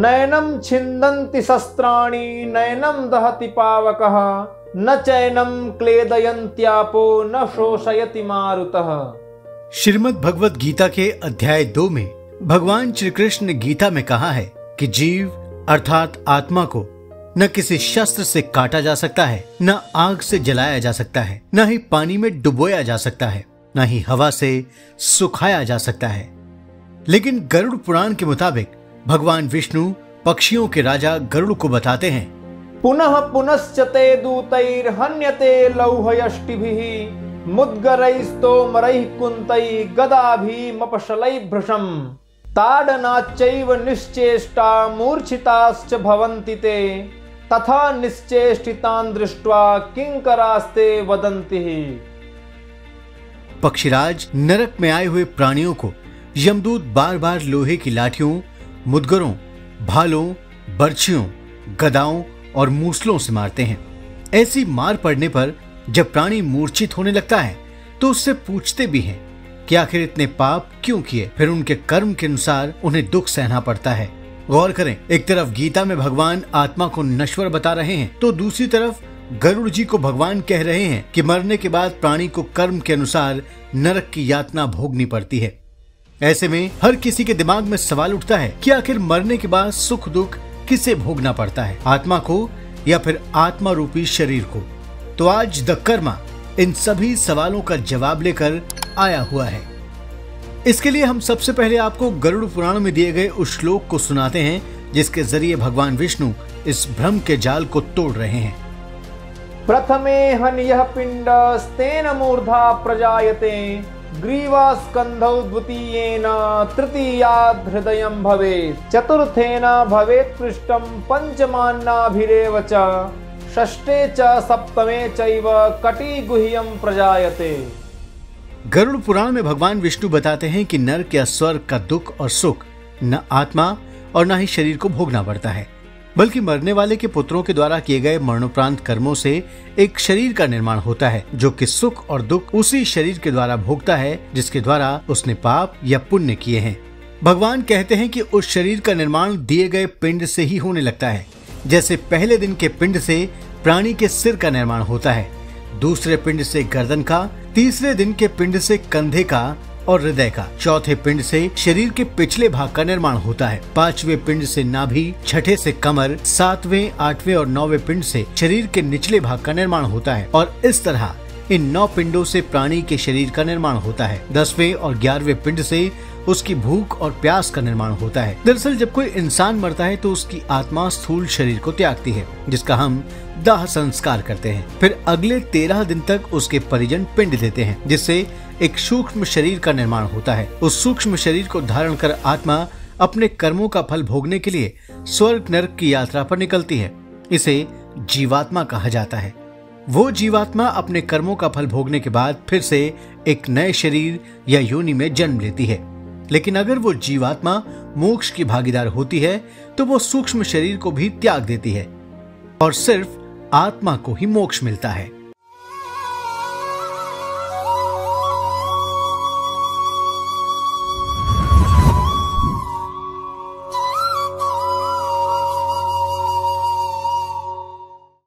नयनम छिन्दन्ति शस्त्राणि नयनम दहति पावकः न चैनम क्लेदयन्त्यापो न शोषयति मारुतः। श्रीमद् भगवत गीता के अध्याय 2 में भगवान श्री कृष्ण ने गीता में कहा है कि जीव अर्थात आत्मा को न किसी शस्त्र से काटा जा सकता है, न आग से जलाया जा सकता है, न ही पानी में डुबोया जा सकता है, न ही हवा से सुखाया जा सकता है। लेकिन गरुड़ पुराण के मुताबिक भगवान विष्णु पक्षियों के राजा गरुड़ को बताते हैं, पुनः पुनश्च ते दूतैर्हन्यते लौहयष्टिभिः मुद्गरैस्तोमरैः कुन्तैः गदाभिमपशलैर्भृशम् ताडनाच्चैव निश्चेष्टा मूर्छिताश्च भवन्ति ते तथा निश्चेष्टितान् दृष्ट्वा किंकरास्ते वदन्ति। पक्षीराज नरक में आए हुए प्राणियों को यमदूत बार बार लोहे की लाठियों, मुदगरों, भालों, बर्छियों, गदाओं और मूसलों से मारते हैं। ऐसी मार पड़ने पर जब प्राणी मूर्छित होने लगता है तो उससे पूछते भी हैं कि आखिर इतने पाप क्यों किए। फिर उनके कर्म के अनुसार उन्हें दुख सहना पड़ता है। गौर करें, एक तरफ गीता में भगवान आत्मा को नश्वर बता रहे हैं तो दूसरी तरफ गरुड़ जी को भगवान कह रहे हैं कि मरने के बाद प्राणी को कर्म के अनुसार नरक की यातना भोगनी पड़ती है। ऐसे में हर किसी के दिमाग में सवाल उठता है कि आखिर मरने के बाद सुख दुख किसे भोगना पड़ता है, आत्मा को या फिर आत्मा रूपी शरीर को। तो आज द कर्मा इन सभी सवालों का जवाब लेकर आया हुआ है। इसके लिए हम सबसे पहले आपको गरुड़ पुराण में दिए गए उस श्लोक को सुनाते हैं जिसके जरिए भगवान विष्णु इस भ्रम के जाल को तोड़ रहे हैं। प्रथमे हन्यः पिण्डस्तेन मूर्धा प्रजायते ग्रीवास्कन्धौ द्वितीयेन तृतीयाद् हृदयं भवेत् चतुर्थेन भवेत् पृष्ठं पंचमान्नाभिरेव च षष्ठे च सप्तमे चैव कटिगुह्यं प्रजायते। गरुड़ पुराण में भगवान विष्णु बताते हैं कि नरक या स्वर्ग का दुख और सुख न आत्मा और न ही शरीर को भोगना पड़ता है, बल्कि मरने वाले के पुत्रों के द्वारा किए गए मरणोपरांत कर्मों से एक शरीर का निर्माण होता है जो कि सुख और दुख उसी शरीर के द्वारा भोगता है जिसके द्वारा उसने पाप या पुण्य किए हैं। भगवान कहते हैं कि उस शरीर का निर्माण दिए गए पिंड से ही होने लगता है। जैसे पहले दिन के पिंड से प्राणी के सिर का निर्माण होता है, दूसरे पिंड से गर्दन का, तीसरे दिन के पिंड से कंधे का और हृदय का, चौथे पिंड से शरीर के पिछले भाग का निर्माण होता है, पांचवें पिंड से नाभि, छठे से कमर, सातवें, आठवें और नौवें पिंड से शरीर के निचले भाग का निर्माण होता है और इस तरह इन 9 पिंडों से प्राणी के शरीर का निर्माण होता है। 10वें और 11वें पिंड से उसकी भूख और प्यास का निर्माण होता है। दरअसल जब कोई इंसान मरता है तो उसकी आत्मा स्थूल शरीर को त्यागती है जिसका हम दाह संस्कार करते हैं। फिर अगले 13 दिन तक उसके परिजन पिंड देते हैं जिससे एक सूक्ष्म शरीर का निर्माण होता है। उस सूक्ष्म शरीर को धारण कर आत्मा अपने कर्मों का फल भोगने के लिए स्वर्ग नरक की यात्रा पर निकलती है। इसे जीवात्मा कहा जाता है। वो जीवात्मा अपने कर्मों का फल भोगने के बाद फिर से एक नए शरीर या योनि में जन्म लेती है। लेकिन अगर वो जीवात्मा मोक्ष की भागीदार होती है तो वो सूक्ष्म शरीर को भी त्याग देती है और सिर्फ आत्मा को ही मोक्ष मिलता है।